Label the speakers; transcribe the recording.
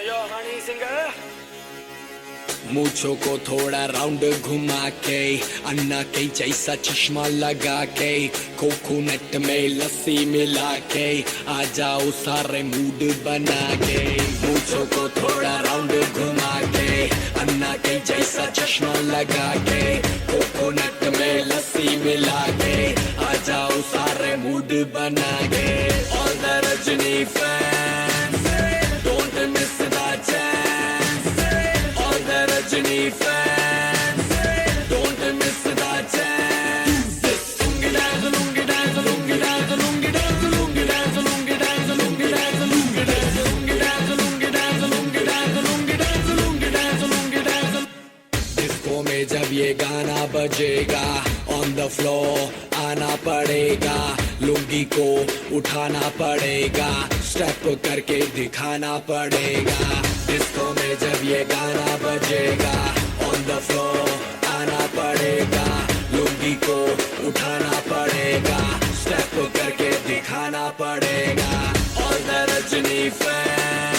Speaker 1: यो Honey singer.
Speaker 2: मूछों को थोड़ा round घुमा के, अन्ना के जैसा चश्मा लगा के, कोकोनट में लस्सी मिला के, आ जाओ सारे मूड बना के। मूछों को थोड़ा राउंड घुमा के, अन्ना के जैसा चश्मा लगा के, कोकोनट में लस्सी मिला के, आ जाओ सारे मूड बना के। All the Rajini fans, don't miss the chance. All the Rajini fans, don't miss the chance. Lungi dance, lungi dance, lungi dance, lungi dance, lungi dance, lungi dance, lungi dance, lungi dance, lungi dance, lungi dance, lungi dance, lungi dance, lungi dance, lungi dance. Disco में जब ये गाना बजेगा, on the floor आना पड़ेगा, लुंगी को उठाना पड़ेगा, स्टेप करके दिखाना पड़ेगा। डिस्को में जब ये गाना बजेगा, ऑन द फ्लोर आना पड़ेगा, लुंगी को उठाना पड़ेगा, स्टेप करके दिखाना पड़ेगा। All the Rajni fan